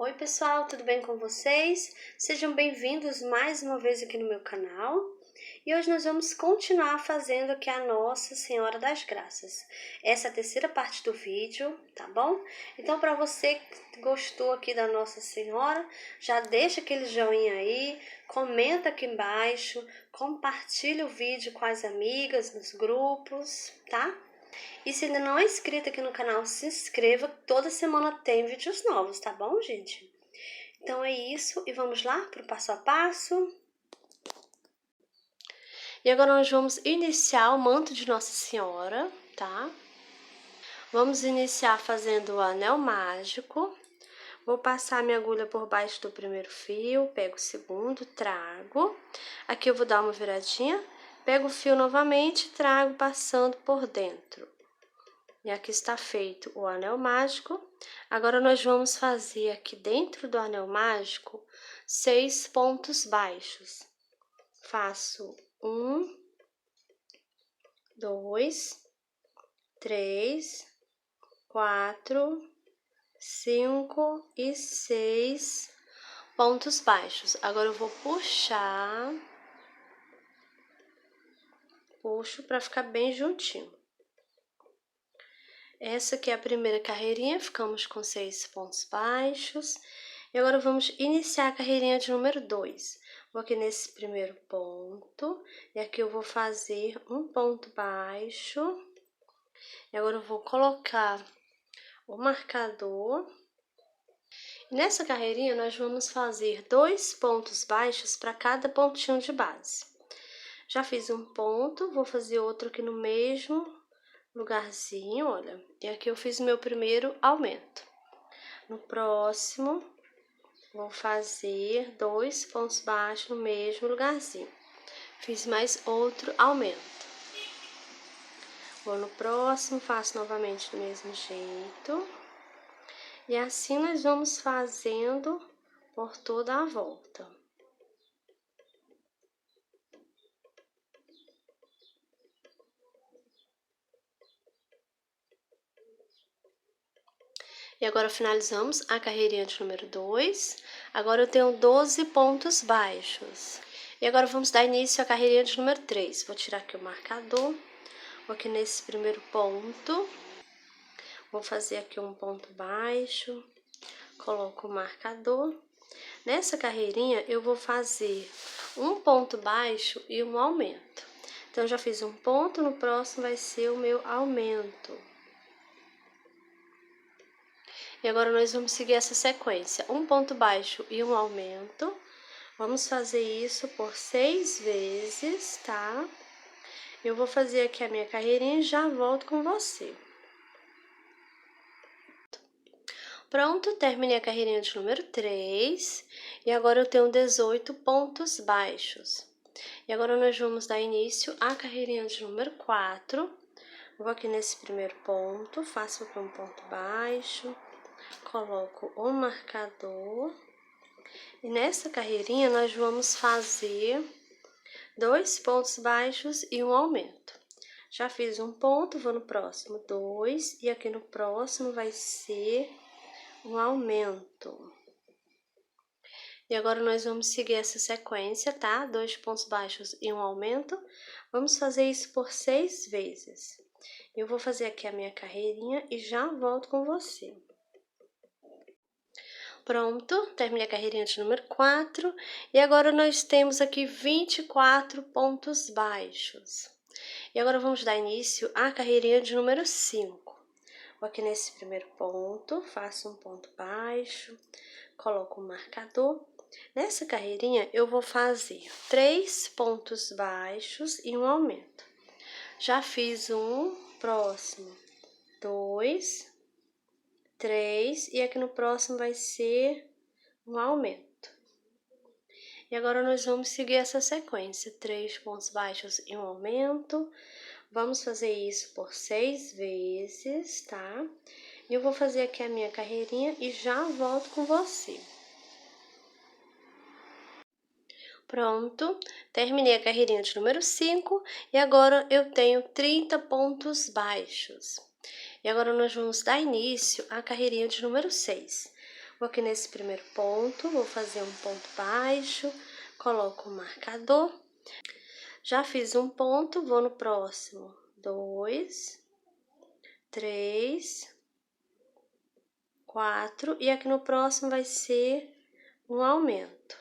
Oi pessoal, tudo bem com vocês? Sejam bem-vindos mais uma vez aqui no meu canal. E hoje nós vamos continuar fazendo aqui a Nossa Senhora das Graças. Essa é a terceira parte do vídeo, tá bom? Então, para você que gostou aqui da Nossa Senhora, já deixa aquele joinha aí, comenta aqui embaixo, compartilha o vídeo com as amigas, nos grupos, tá? E se ainda não é inscrito aqui no canal, se inscreva, toda semana tem vídeos novos, tá bom, gente? Então é isso, e vamos lá para o passo a passo. E agora nós vamos iniciar o manto de Nossa Senhora, tá? Vamos iniciar fazendo o anel mágico. Vou passar minha agulha por baixo do primeiro fio, pego o segundo, trago. Aqui eu vou dar uma viradinha, pego o fio novamente, trago passando por dentro. E aqui está feito o anel mágico. Agora nós vamos fazer aqui dentro do anel mágico 6 pontos baixos. Faço 1, 2, 3, 4, 5 e 6 pontos baixos. Agora eu vou puxar, puxo para ficar bem juntinho. Essa aqui é a primeira carreirinha, ficamos com 6 pontos baixos. E agora vamos iniciar a carreirinha de número 2. Vou aqui nesse primeiro ponto, e aqui eu vou fazer um ponto baixo. E agora eu vou colocar o marcador. E nessa carreirinha nós vamos fazer 2 pontos baixos para cada pontinho de base. Já fiz um ponto, vou fazer outro aqui no mesmo lugarzinho, olha. E aqui eu fiz o meu primeiro aumento. No próximo, vou fazer 2 pontos baixos no mesmo lugarzinho. Fiz mais outro aumento. Vou no próximo, faço novamente do mesmo jeito. E assim nós vamos fazendo por toda a volta. E agora finalizamos a carreirinha de número 2. Agora eu tenho 12 pontos baixos. E agora vamos dar início à carreirinha de número 3. Vou tirar aqui o marcador. Vou aqui nesse primeiro ponto. Vou fazer aqui um ponto baixo. Coloco o marcador. Nessa carreirinha eu vou fazer um ponto baixo e um aumento. Então, eu já fiz um ponto, no próximo vai ser o meu aumento. E agora nós vamos seguir essa sequência, um ponto baixo e um aumento. Vamos fazer isso por 6 vezes, tá? Eu vou fazer aqui a minha carreirinha e já volto com você. Pronto, terminei a carreirinha de número 3. E agora eu tenho 18 pontos baixos. E agora nós vamos dar início à carreirinha de número 4. Vou aqui nesse primeiro ponto, faço aqui um ponto baixo. Coloco o marcador e nessa carreirinha nós vamos fazer 2 pontos baixos e um aumento. Já fiz um ponto, vou no próximo 2 e aqui no próximo vai ser um aumento. E agora nós vamos seguir essa sequência, tá? 2 pontos baixos e um aumento. Vamos fazer isso por 6 vezes. Eu vou fazer aqui a minha carreirinha e já volto com você. Pronto, terminei a carreirinha de número 4 e agora nós temos aqui 24 pontos baixos. E agora vamos dar início à carreirinha de número 5. Vou aqui nesse primeiro ponto, faço um ponto baixo, coloco o marcador. Nessa carreirinha eu vou fazer 3 pontos baixos e um aumento. Já fiz um, próximo 2, 3 e aqui no próximo vai ser um aumento. E agora nós vamos seguir essa sequência, 3 pontos baixos e um aumento. Vamos fazer isso por 6 vezes, tá? E eu vou fazer aqui a minha carreirinha e já volto com você. Pronto, terminei a carreirinha de número 5 e agora eu tenho 30 pontos baixos. E agora nós vamos dar início à carreirinha de número 6. Vou aqui nesse primeiro ponto, vou fazer um ponto baixo, coloco o marcador. Já fiz um ponto, vou no próximo. 2, 3, 4, e aqui no próximo vai ser um aumento.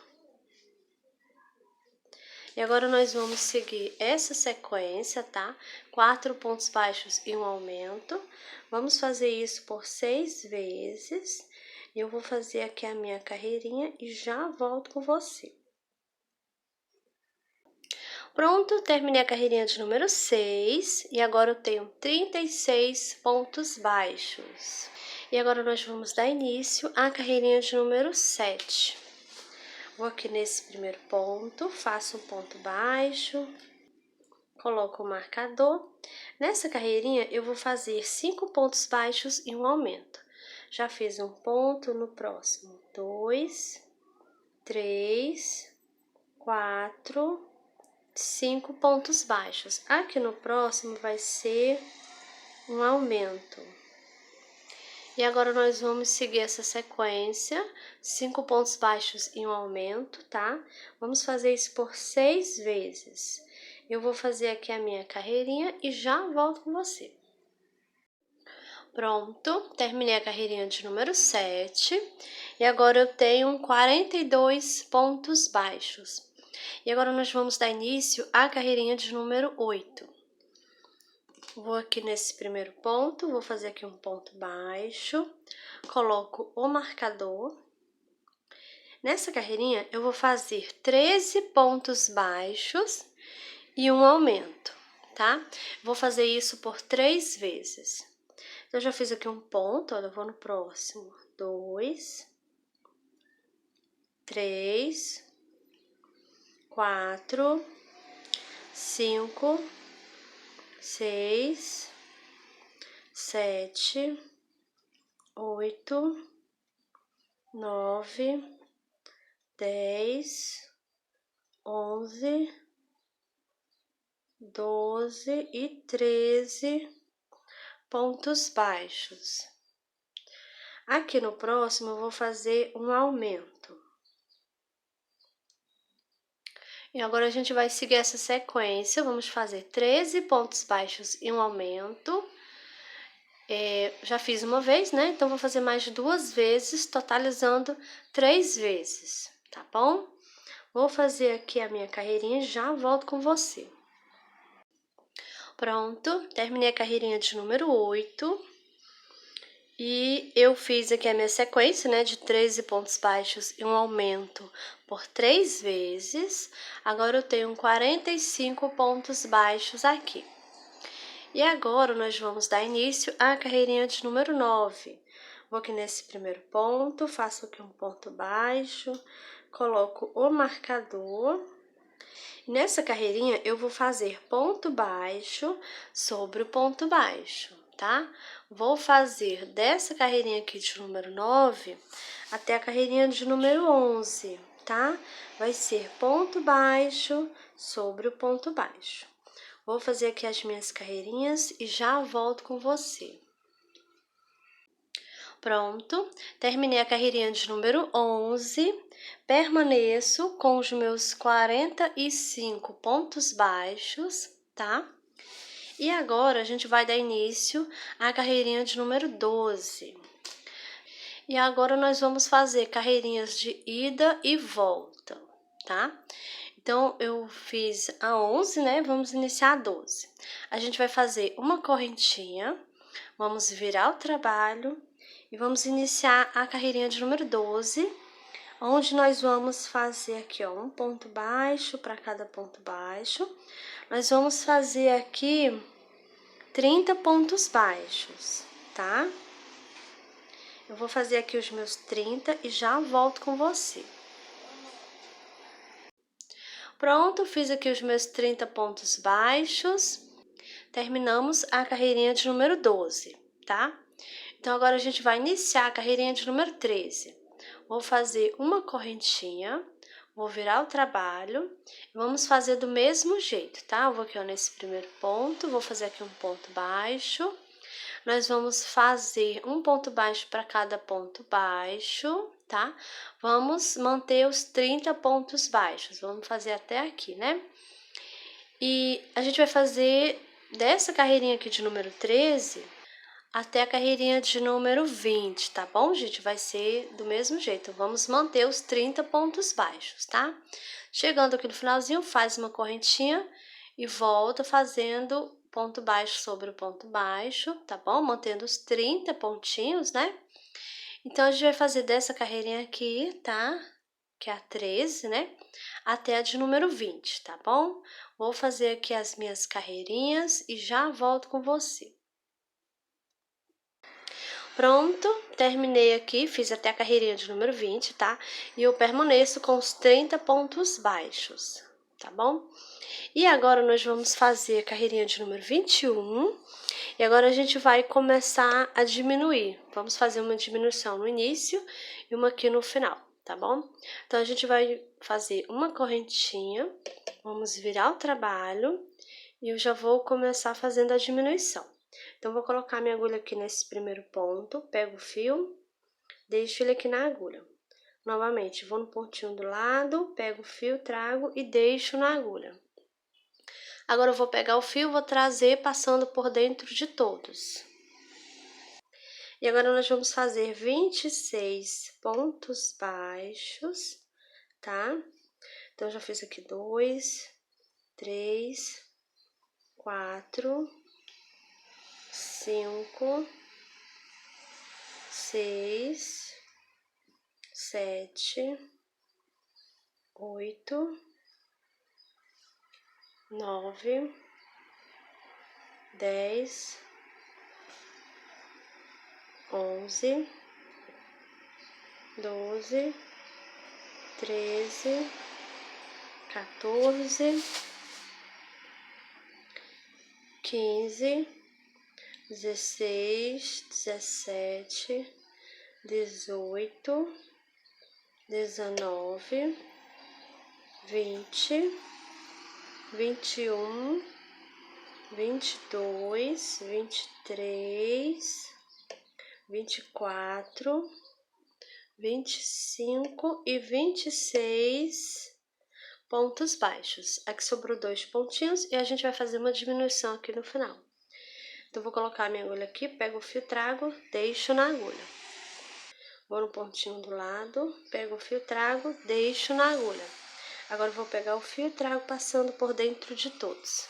E agora nós vamos seguir essa sequência, tá? 4 pontos baixos e um aumento. Vamos fazer isso por 6 vezes. Eu vou fazer aqui a minha carreirinha e já volto com você. Pronto, terminei a carreirinha de número 6 e agora eu tenho 36 pontos baixos. E agora nós vamos dar início à carreirinha de número 7. Vou aqui nesse primeiro ponto, faço um ponto baixo, coloco o marcador. Nessa carreirinha eu vou fazer 5 pontos baixos e um aumento. Já fiz um ponto, no próximo 2, 3, 4, 5 pontos baixos. Aqui no próximo vai ser um aumento. E agora nós vamos seguir essa sequência, 5 pontos baixos e um aumento, tá? Vamos fazer isso por 6 vezes. Eu vou fazer aqui a minha carreirinha e já volto com você. Pronto, terminei a carreirinha de número 7 e agora eu tenho 42 pontos baixos. E agora nós vamos dar início à carreirinha de número 8. Vou aqui nesse primeiro ponto, vou fazer aqui um ponto baixo, coloco o marcador. Nessa carreirinha eu vou fazer 13 pontos baixos e um aumento, tá? Vou fazer isso por 3 vezes. Então, eu já fiz aqui um ponto, olha, eu vou no próximo. 2, 3, 4, 5, 6, 7, 8, 9, 10, 11, 12 e 13 pontos baixos. Aqui no próximo eu vou fazer um aumento. E agora a gente vai seguir essa sequência, vamos fazer 13 pontos baixos e um aumento. Já fiz uma vez, né? Então, vou fazer mais 2 vezes, totalizando 3 vezes, tá bom? Vou fazer aqui a minha carreirinha e já volto com você. Pronto, terminei a carreirinha de número 8. E eu fiz aqui a minha sequência, né, de 13 pontos baixos e um aumento por 3 vezes. Agora eu tenho 45 pontos baixos aqui. E agora nós vamos dar início à carreirinha de número 9. Vou aqui nesse primeiro ponto, faço aqui um ponto baixo, coloco o marcador. Nessa carreirinha eu vou fazer ponto baixo sobre o ponto baixo, tá? Vou fazer dessa carreirinha aqui de número 9 até a carreirinha de número 11, tá? Vai ser ponto baixo sobre o ponto baixo. Vou fazer aqui as minhas carreirinhas e já volto com você. Pronto, terminei a carreirinha de número 11, permaneço com os meus 45 pontos baixos, tá? E agora a gente vai dar início à carreirinha de número 12. E agora nós vamos fazer carreirinhas de ida e volta, tá? Então, eu fiz a 11, né? Vamos iniciar a 12. A gente vai fazer uma correntinha, vamos virar o trabalho e vamos iniciar a carreirinha de número 12, onde nós vamos fazer aqui, ó, um ponto baixo para cada ponto baixo. Nós vamos fazer aqui 30 pontos baixos, tá? Eu vou fazer aqui os meus 30 e já volto com você. Pronto, fiz aqui os meus 30 pontos baixos. Terminamos a carreirinha de número 12, tá? Então, agora a gente vai iniciar a carreirinha de número 13. Vou fazer uma correntinha, vou virar o trabalho e vamos fazer do mesmo jeito, tá? Eu vou aqui, ó, nesse primeiro ponto, vou fazer aqui um ponto baixo. nós vamos fazer um ponto baixo para cada ponto baixo, tá? Vamos manter os 30 pontos baixos, vamos fazer até aqui, né? E a gente vai fazer dessa carreirinha aqui de número 13 até a carreirinha de número 20, tá bom, gente? Vai ser do mesmo jeito, vamos manter os 30 pontos baixos, tá? Chegando aqui no finalzinho, faz uma correntinha e volta fazendo ponto baixo sobre o ponto baixo, tá bom? Mantendo os 30 pontinhos, né? Então, a gente vai fazer dessa carreirinha aqui, tá? Que é a 13, né? Até a de número 20, tá bom? Vou fazer aqui as minhas carreirinhas e já volto com você. Pronto, terminei aqui, fiz até a carreirinha de número 20, tá? E eu permaneço com os 30 pontos baixos, tá bom? E agora nós vamos fazer a carreirinha de número 21. E agora a gente vai começar a diminuir. Vamos fazer uma diminuição no início e uma aqui no final, tá bom? Então, a gente vai fazer uma correntinha, vamos virar o trabalho e eu já vou começar fazendo a diminuição. Então, vou colocar minha agulha aqui nesse primeiro ponto, pego o fio, deixo ele aqui na agulha. Novamente, vou no pontinho do lado, pego o fio, trago e deixo na agulha. Agora, eu vou pegar o fio, vou trazer passando por dentro de todos. E agora, nós vamos fazer 26 pontos baixos, tá? Então, já fiz aqui 2, 3, 4, 5, 6, 7, 8, 9, 10, 11, 12, 13, 14, 15, 16, 17, 18, 19, 20, 21, 22, 23, 24, 25 e 26 pontos baixos. Aqui sobrou 2 pontinhos e a gente vai fazer uma diminuição aqui no final. Então, vou colocar a minha agulha aqui, pego o fio, trago, deixo na agulha. Vou no pontinho do lado, pego o fio, trago, deixo na agulha. Agora, eu vou pegar o fio e trago passando por dentro de todos.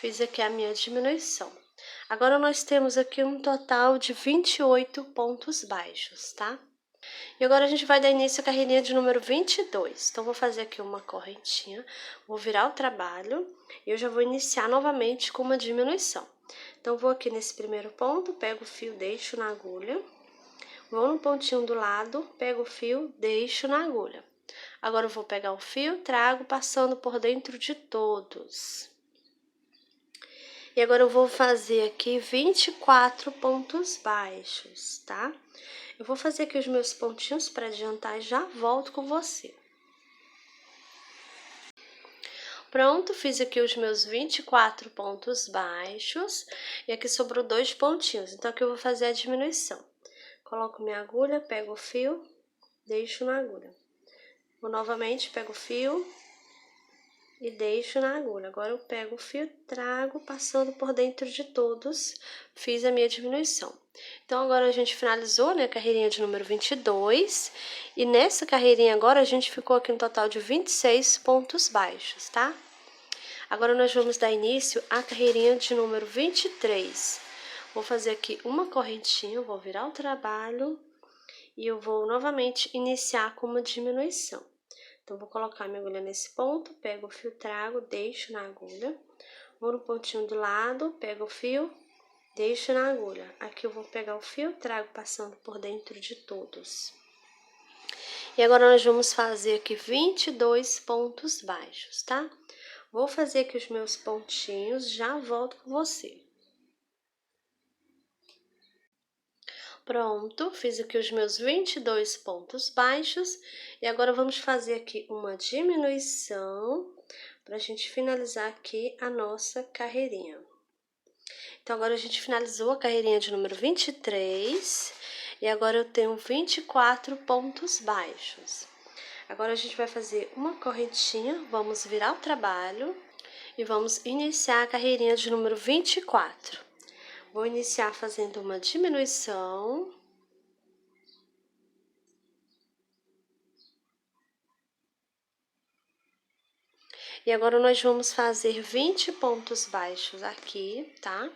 Fiz aqui a minha diminuição. Agora, nós temos aqui um total de 28 pontos baixos, tá? E agora, a gente vai dar início à carreirinha de número 22. Então, vou fazer aqui uma correntinha, vou virar o trabalho e eu já vou iniciar novamente com uma diminuição. Então, vou aqui nesse primeiro ponto, pego o fio, deixo na agulha. Vou no pontinho do lado, pego o fio, deixo na agulha. Agora, eu vou pegar o fio, trago, passando por dentro de todos. E agora, eu vou fazer aqui 24 pontos baixos, tá? Eu vou fazer aqui os meus pontinhos para adiantar e já volto com você. Pronto, fiz aqui os meus 24 pontos baixos e aqui sobrou 2 pontinhos. Então, aqui eu vou fazer a diminuição. Coloco minha agulha, pego o fio, deixo na agulha. Vou novamente, pego o fio e deixo na agulha. Agora, eu pego o fio, trago, passando por dentro de todos, fiz a minha diminuição. Então, agora a gente finalizou, né, a carreirinha de número 22. E nessa carreirinha agora, a gente ficou aqui um total de 26 pontos baixos, tá? Agora, nós vamos dar início à carreirinha de número 23. Vou fazer aqui uma correntinha, vou virar o trabalho e eu vou novamente iniciar com uma diminuição. Então, vou colocar minha agulha nesse ponto, pego o fio, trago, deixo na agulha. Vou no pontinho do lado, pego o fio, deixo na agulha. Aqui eu vou pegar o fio, trago passando por dentro de todos. E agora, nós vamos fazer aqui 22 pontos baixos, tá? Vou fazer aqui os meus pontinhos, já volto com você. Pronto, fiz aqui os meus 22 pontos baixos e agora vamos fazer aqui uma diminuição para a gente finalizar aqui a nossa carreirinha. Então, agora a gente finalizou a carreirinha de número 23 e agora eu tenho 24 pontos baixos. Agora a gente vai fazer uma correntinha, vamos virar o trabalho e vamos iniciar a carreirinha de número 24. Vou iniciar fazendo uma diminuição. E agora nós vamos fazer 20 pontos baixos aqui, tá?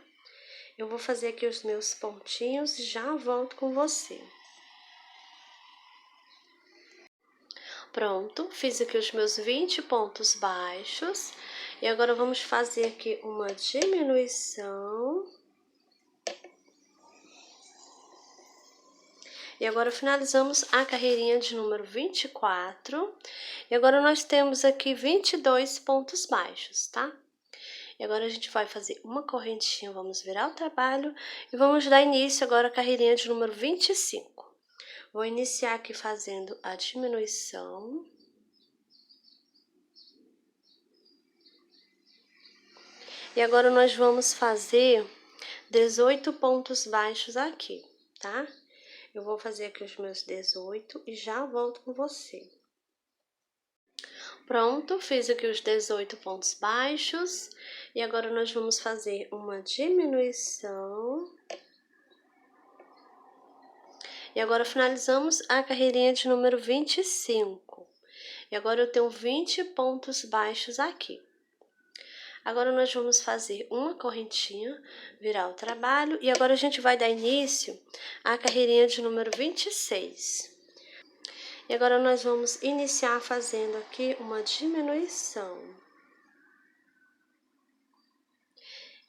Eu vou fazer aqui os meus pontinhos e já volto com você. Pronto, fiz aqui os meus 20 pontos baixos. E agora vamos fazer aqui uma diminuição. E agora finalizamos a carreirinha de número 24. E agora nós temos aqui 22 pontos baixos, tá? E agora a gente vai fazer uma correntinha, vamos virar o trabalho e vamos dar início agora à carreirinha de número 25. Vou iniciar aqui fazendo a diminuição. E agora nós vamos fazer 18 pontos baixos aqui, tá? Eu vou fazer aqui os meus 18 e já volto com você. Pronto, fiz aqui os 18 pontos baixos e agora nós vamos fazer uma diminuição. E agora finalizamos a carreirinha de número 25. E agora eu tenho 20 pontos baixos aqui. Agora nós vamos fazer uma correntinha, virar o trabalho e agora a gente vai dar início à carreirinha de número 26. E agora nós vamos iniciar fazendo aqui uma diminuição.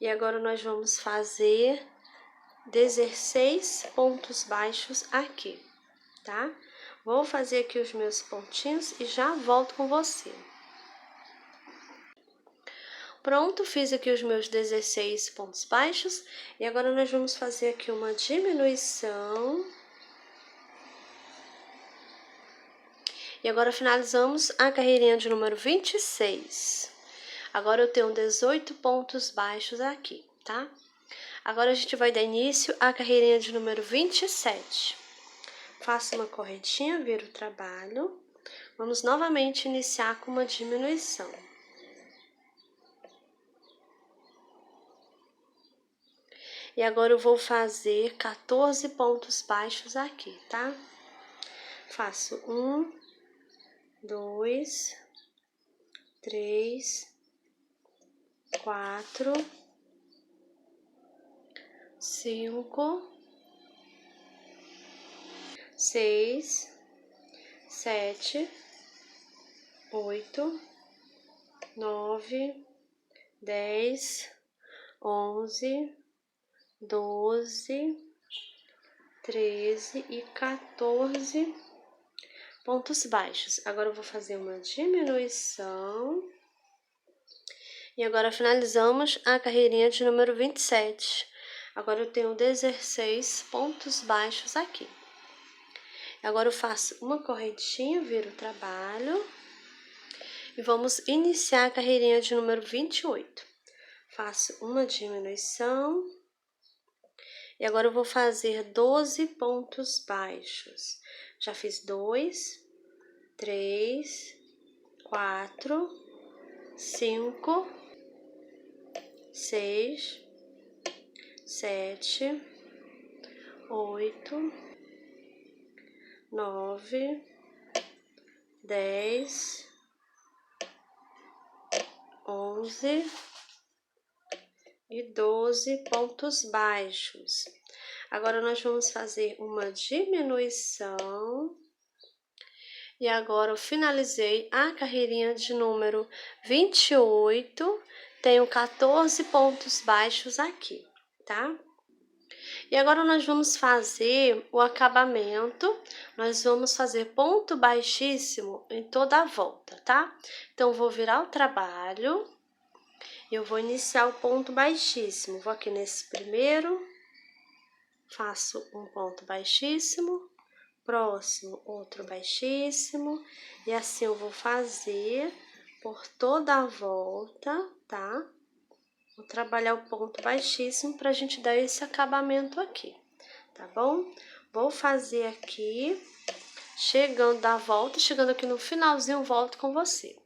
E agora nós vamos fazer 16 pontos baixos aqui, tá? Vou fazer aqui os meus pontinhos e já volto com você. Pronto, fiz aqui os meus 16 pontos baixos e agora nós vamos fazer aqui uma diminuição. E agora finalizamos a carreirinha de número 26. Agora eu tenho 18 pontos baixos aqui, tá? Agora a gente vai dar início à carreirinha de número 27. Faço uma correntinha, viro o trabalho. Vamos novamente iniciar com uma diminuição. E agora eu vou fazer 14 pontos baixos aqui, tá? Faço 1, 2, 3, 4, 5, 6, 7, 8, 9, 10, 11, 12, 13 e 14 pontos baixos. Agora eu vou fazer uma diminuição. E agora finalizamos a carreirinha de número 27. Agora eu tenho 16 pontos baixos aqui. Agora eu faço uma correntinha, viro o trabalho. E vamos iniciar a carreirinha de número 28. Faço uma diminuição. E agora eu vou fazer 12 pontos baixos. Já fiz 2, 3, 4, 5, 6, 7, 8, 9, 10, 11 e 12 pontos baixos. Agora nós vamos fazer uma diminuição. E agora eu finalizei a carreirinha de número 28. Tenho 14 pontos baixos aqui, tá? E agora nós vamos fazer o acabamento. Nós vamos fazer ponto baixíssimo em toda a volta, tá? Então, vou virar o trabalho. Eu vou iniciar o ponto baixíssimo. Vou aqui nesse primeiro, faço um ponto baixíssimo, próximo outro baixíssimo, e assim eu vou fazer por toda a volta, tá? Vou trabalhar o ponto baixíssimo pra gente dar esse acabamento aqui, tá bom? Vou fazer aqui, chegando da volta, chegando aqui no finalzinho, volto com você.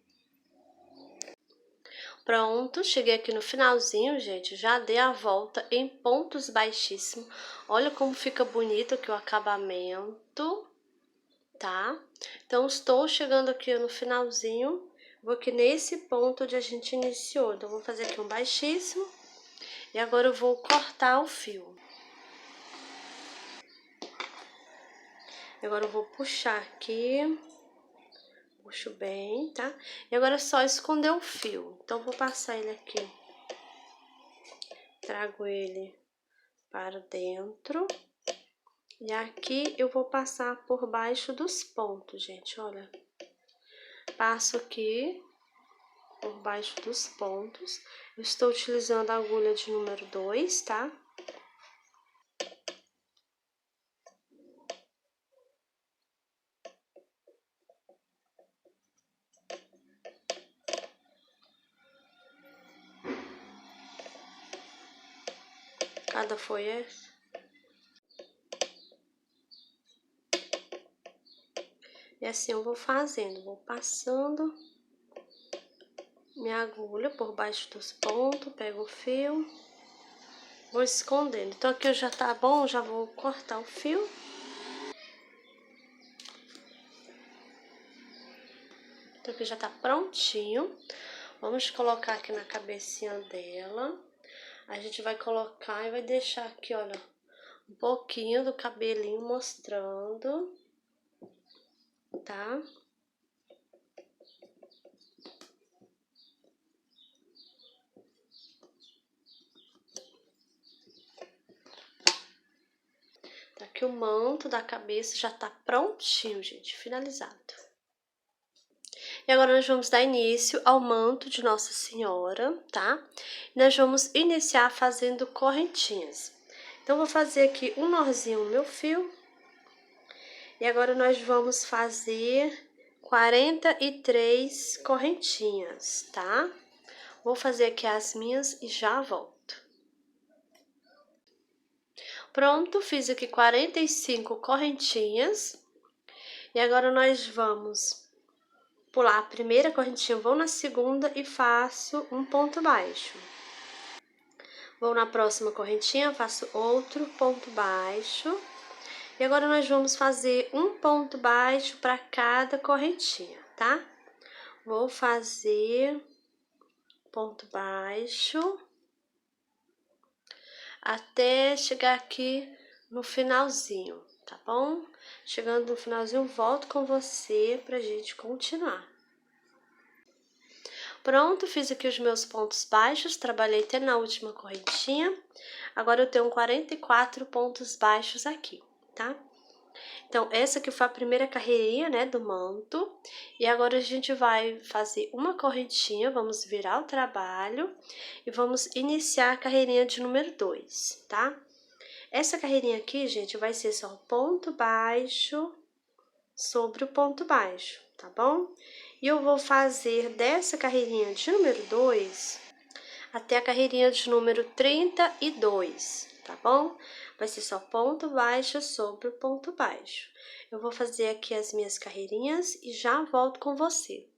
Pronto, cheguei aqui no finalzinho, gente, já dei a volta em pontos baixíssimos. Olha como fica bonito aqui o acabamento, tá? Então, estou chegando aqui no finalzinho, vou aqui nesse ponto onde a gente iniciou. Então, vou fazer aqui um baixíssimo e agora eu vou cortar o fio. Agora eu vou puxar aqui, puxo bem, tá? E agora é só esconder o fio. Então, vou passar ele aqui, trago ele para dentro. E aqui eu vou passar por baixo dos pontos, gente, olha. Passo aqui por baixo dos pontos. Eu estou utilizando a agulha de número 2, tá? Cada folha. E assim eu vou fazendo, vou passando minha agulha por baixo dos pontos, pego o fio, vou escondendo. Então aqui já tá bom, já vou cortar o fio. Então aqui já tá prontinho. Vamos colocar aqui na cabecinha dela. A gente vai colocar e vai deixar aqui, olha, um pouquinho do cabelinho mostrando, tá? Tá aqui o manto da cabeça, já tá prontinho, gente, finalizado. E agora nós vamos dar início ao manto de Nossa Senhora, tá? Nós vamos iniciar fazendo correntinhas. Então, vou fazer aqui um nozinho no meu fio. E agora nós vamos fazer 43 correntinhas, tá? Vou fazer aqui as minhas e já volto. Pronto, fiz aqui 45 correntinhas. E agora nós vamos pular a primeira correntinha, vou na segunda e faço um ponto baixo. Vou na próxima correntinha, faço outro ponto baixo. E agora nós vamos fazer um ponto baixo para cada correntinha, tá? Vou fazer ponto baixo até chegar aqui no finalzinho, tá bom? Chegando no finalzinho, volto com você pra gente continuar. Pronto, fiz aqui os meus pontos baixos, trabalhei até na última correntinha. Agora eu tenho 44 pontos baixos aqui, tá? Então, essa aqui foi a primeira carreirinha, né, do manto. E agora a gente vai fazer uma correntinha, vamos virar o trabalho e vamos iniciar a carreirinha de número 2, tá? Essa carreirinha aqui, gente, vai ser só ponto baixo sobre o ponto baixo, tá bom? E eu vou fazer dessa carreirinha de número 2 até a carreirinha de número 32, tá bom? Vai ser só ponto baixo sobre o ponto baixo. Eu vou fazer aqui as minhas carreirinhas e já volto com você.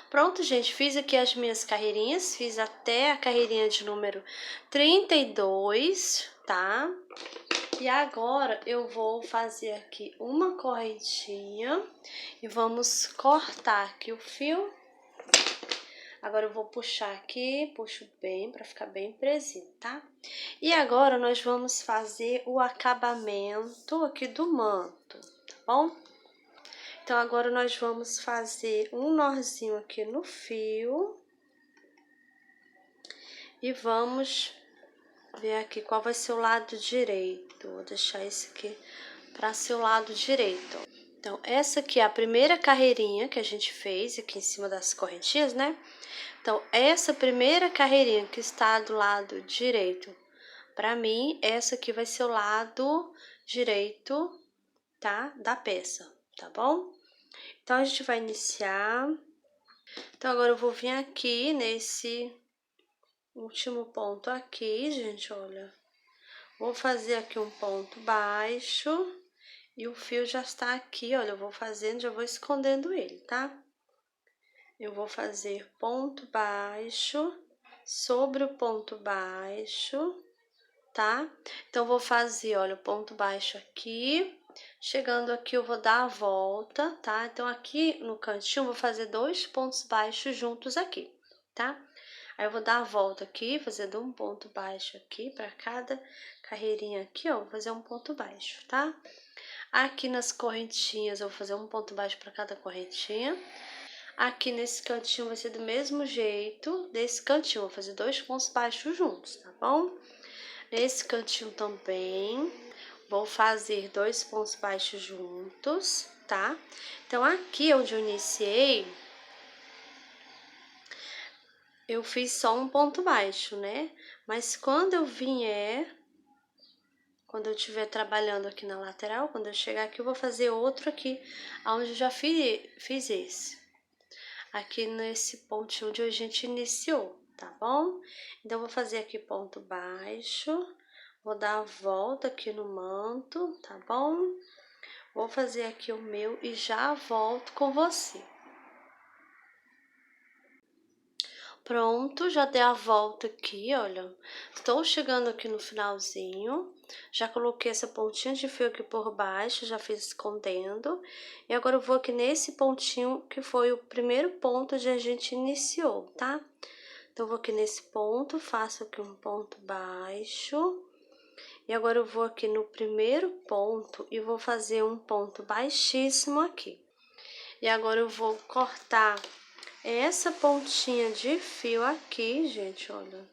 Pronto, gente, fiz aqui as minhas carreirinhas, fiz até a carreirinha de número 32, tá? E agora eu vou fazer aqui uma correntinha e vamos cortar aqui o fio. Agora eu vou puxar aqui, puxo bem para ficar bem presinho, tá? E agora nós vamos fazer o acabamento aqui do manto, tá bom? Então agora nós vamos fazer um nozinho aqui no fio. E vamos ver aqui qual vai ser o lado direito. Vou deixar esse aqui para ser o lado direito. Então, essa aqui é a primeira carreirinha que a gente fez aqui em cima das correntinhas, né? Então, essa primeira carreirinha que está do lado direito, para mim, essa aqui vai ser o lado direito, tá? Da peça, tá bom? Então, a gente vai iniciar Então, agora eu vou vir aqui nesse último ponto aqui, gente, olha. Vou fazer aqui um ponto baixo e o fio já está aqui, olha, eu vou fazendo, já vou escondendo ele, tá? Eu vou fazer ponto baixo sobre o ponto baixo, tá? Então, vou fazer, olha, o ponto baixo aqui. Chegando aqui, eu vou dar a volta, tá? Então, aqui no cantinho, eu vou fazer 2 pontos baixos juntos aqui, tá? Aí, eu vou dar a volta aqui, fazendo um ponto baixo aqui, para cada carreirinha aqui, ó, vou fazer um ponto baixo, tá? Aqui nas correntinhas, eu vou fazer um ponto baixo para cada correntinha. Aqui nesse cantinho vai ser do mesmo jeito, desse cantinho, vou fazer 2 pontos baixos juntos, tá bom? Nesse cantinho também, vou fazer 2 pontos baixos juntos, tá? Então, aqui onde eu iniciei, eu fiz só um ponto baixo, né? Mas quando eu vier, quando eu estiver trabalhando aqui na lateral, quando eu chegar aqui, eu vou fazer outro aqui, onde eu já fiz esse. Aqui nesse pontinho onde a gente iniciou, tá bom? Então, eu vou fazer aqui ponto baixo, vou dar a volta aqui no manto, tá bom? Vou fazer aqui o meu e já volto com você. Pronto, já dei a volta aqui, olha. Estou chegando aqui no finalzinho. Já coloquei essa pontinha de fio aqui por baixo, já fiz escondendo. E agora eu vou aqui nesse pontinho que foi o primeiro ponto onde a gente iniciou, tá? Então, eu vou aqui nesse ponto, faço aqui um ponto baixo. E agora eu vou aqui no primeiro ponto e vou fazer um ponto baixíssimo aqui. E agora eu vou cortar essa pontinha de fio aqui, gente, olha.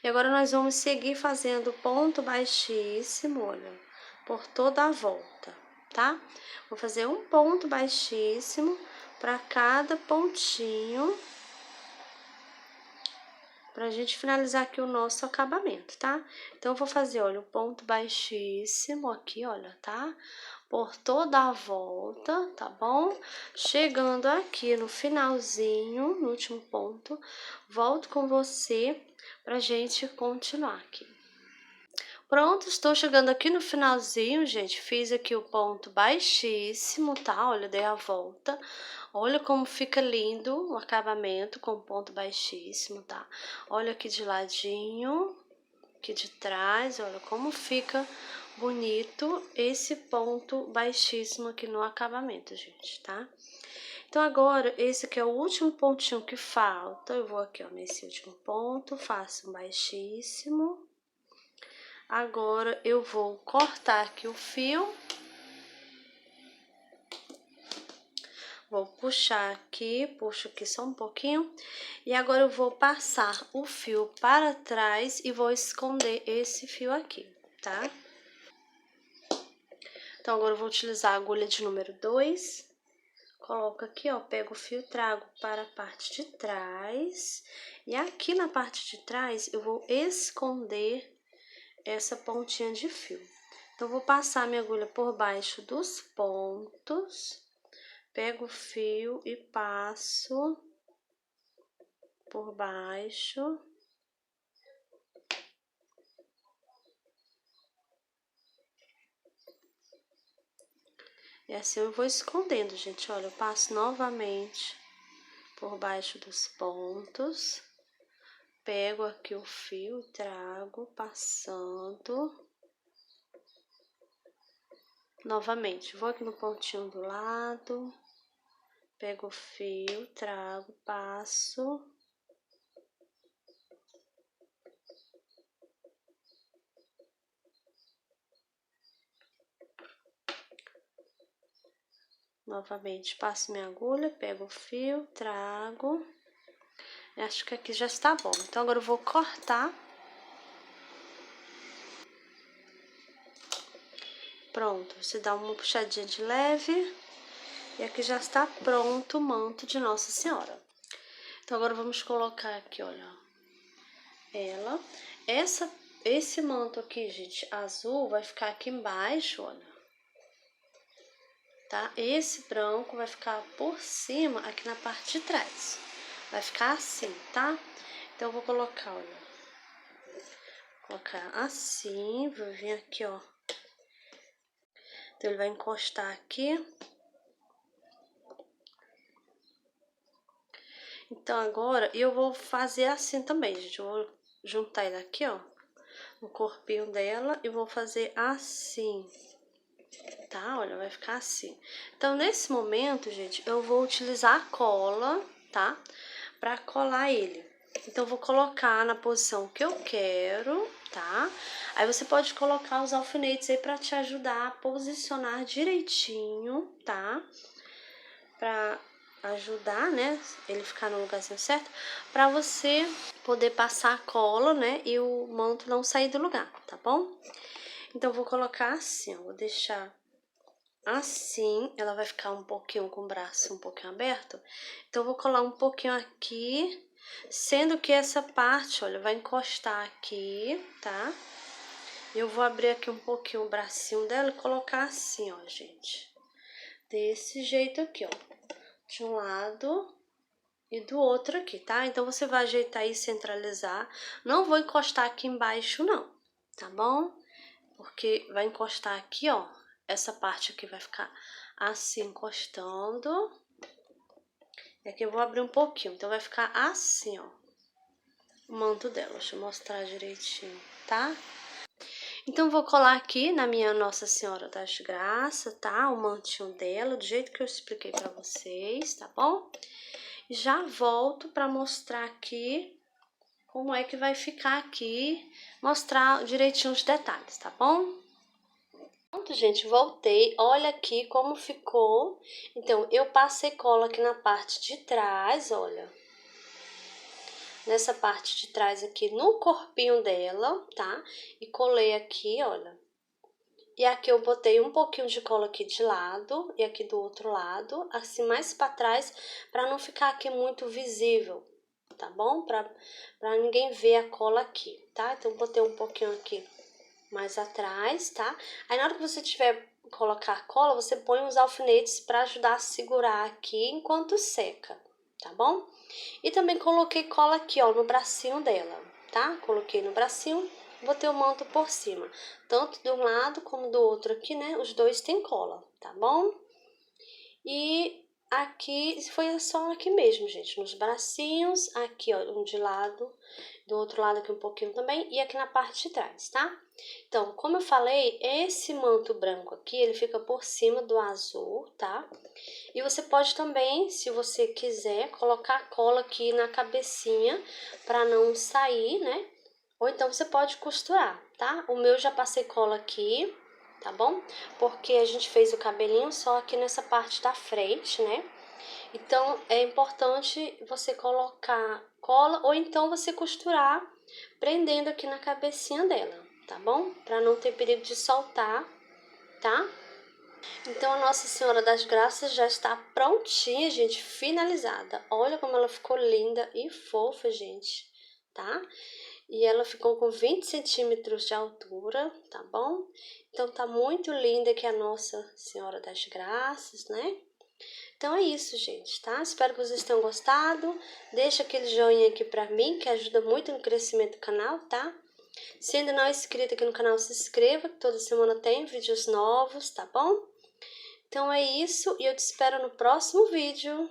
E agora nós vamos seguir fazendo ponto baixíssimo, olha, por toda a volta, tá? Vou fazer um ponto baixíssimo para cada pontinho, pra gente finalizar aqui o nosso acabamento, tá? Então, eu vou fazer, olha, o ponto baixíssimo aqui, olha, tá? Por toda a volta, tá bom? Chegando aqui no finalzinho, no último ponto, volto com você pra gente continuar aqui. Pronto, estou chegando aqui no finalzinho, gente. Fiz aqui o ponto baixíssimo, tá? Olha, dei a volta. Olha como fica lindo o acabamento com ponto baixíssimo, tá? Olha aqui de ladinho, aqui de trás, olha como fica bonito esse ponto baixíssimo aqui no acabamento, gente, tá? Então, agora, esse aqui é o último pontinho que falta. Eu vou aqui, ó, nesse último ponto, faço um baixíssimo. Agora, eu vou cortar aqui o fio. Vou puxar aqui, puxo aqui só um pouquinho. E agora, eu vou passar o fio para trás e vou esconder esse fio aqui, tá? Então, agora eu vou utilizar a agulha de número 2. Coloco aqui, ó, pego o fio, trago para a parte de trás. E aqui na parte de trás, eu vou esconder essa pontinha de fio. Então, vou passar minha agulha por baixo dos pontos, pego o fio e passo por baixo. E assim eu vou escondendo, gente. Olha, eu passo novamente por baixo dos pontos, pego aqui o fio, trago, passando. Novamente, vou aqui no pontinho do lado, pego o fio, trago, passo. Novamente, passo minha agulha, pego o fio, trago. Acho que aqui já está bom. Então, agora eu vou cortar. Pronto, você dá uma puxadinha de leve. E aqui já está pronto o manto de Nossa Senhora. Então, agora vamos colocar aqui, olha, ela. Esse manto aqui, gente, azul, vai ficar aqui embaixo, olha. tá? Esse branco vai ficar por cima, aqui na parte de trás. Vai ficar assim, tá? Então, eu vou colocar, olha. Colocar assim, vou vir aqui, ó. Então, ele vai encostar aqui. Então, agora, eu vou fazer assim também, gente. Eu vou juntar ele aqui, ó, no corpinho dela e vou fazer assim, tá? Olha, vai ficar assim. Então, nesse momento, gente, eu vou utilizar a cola, tá? Pra colar ele. Então, eu vou colocar na posição que eu quero, tá? Aí, você pode colocar os alfinetes aí pra te ajudar a posicionar direitinho, tá? Pra ajudar, né, ele ficar no lugarzinho certo, pra você poder passar a cola, né, e o manto não sair do lugar, tá bom? Então, vou colocar assim, ó, vou deixar assim, ela vai ficar um pouquinho com o braço um pouquinho aberto, então, eu vou colar um pouquinho aqui, sendo que essa parte, olha, vai encostar aqui, tá? Eu vou abrir aqui um pouquinho o bracinho dela e colocar assim, ó, gente, desse jeito aqui, ó, de um lado e do outro aqui, tá? Então, você vai ajeitar e centralizar. Não vou encostar aqui embaixo, não, tá bom? Porque vai encostar aqui, ó. Essa parte aqui vai ficar assim, encostando. E aqui eu vou abrir um pouquinho. Então, vai ficar assim, ó. O manto dela. Deixa eu mostrar direitinho, tá? Então, vou colar aqui na minha Nossa Senhora das Graças, tá? O mantinho dela, do jeito que eu expliquei pra vocês, tá bom? Já volto para mostrar aqui como é que vai ficar aqui, mostrar direitinho os detalhes, tá bom? Pronto, gente, voltei. Olha aqui como ficou. Então, eu passei cola aqui na parte de trás, olha. Nessa parte de trás aqui, no corpinho dela, tá? E colei aqui, olha. E aqui eu botei um pouquinho de cola aqui de lado e aqui do outro lado, assim mais para trás, para não ficar aqui muito visível, tá bom? Pra ninguém ver a cola aqui, tá? Então, botei um pouquinho aqui mais atrás, tá? Aí, na hora que você tiver colocar cola, você põe os alfinetes para ajudar a segurar aqui enquanto seca, tá bom? E também coloquei cola aqui, ó, no bracinho dela, tá? Coloquei no bracinho, botei o manto por cima. Tanto de um lado como do outro aqui, né? Os dois tem cola, tá bom? E aqui, foi só aqui mesmo, gente, nos bracinhos, aqui, ó, um de lado, do outro lado aqui um pouquinho também, e aqui na parte de trás, tá? Então, como eu falei, esse manto branco aqui, ele fica por cima do azul, tá? E você pode também, se você quiser, colocar cola aqui na cabecinha pra não sair, né? Ou então você pode costurar, tá? O meu já passei cola aqui, tá bom? Porque a gente fez o cabelinho só aqui nessa parte da frente, né? Então, é importante você colocar cola ou então você costurar prendendo aqui na cabecinha dela, tá bom? Pra não ter perigo de soltar, tá? Então, a Nossa Senhora das Graças já está prontinha, gente, finalizada. Olha como ela ficou linda e fofa, gente, tá? E ela ficou com 20 centímetros de altura, tá bom? Então, tá muito linda aqui a Nossa Senhora das Graças, né? Então, é isso, gente, tá? Espero que vocês tenham gostado. Deixa aquele joinha aqui pra mim, que ajuda muito no crescimento do canal, tá? Se ainda não é inscrito aqui no canal, se inscreva, que toda semana tem vídeos novos, tá bom? Então, é isso e eu te espero no próximo vídeo.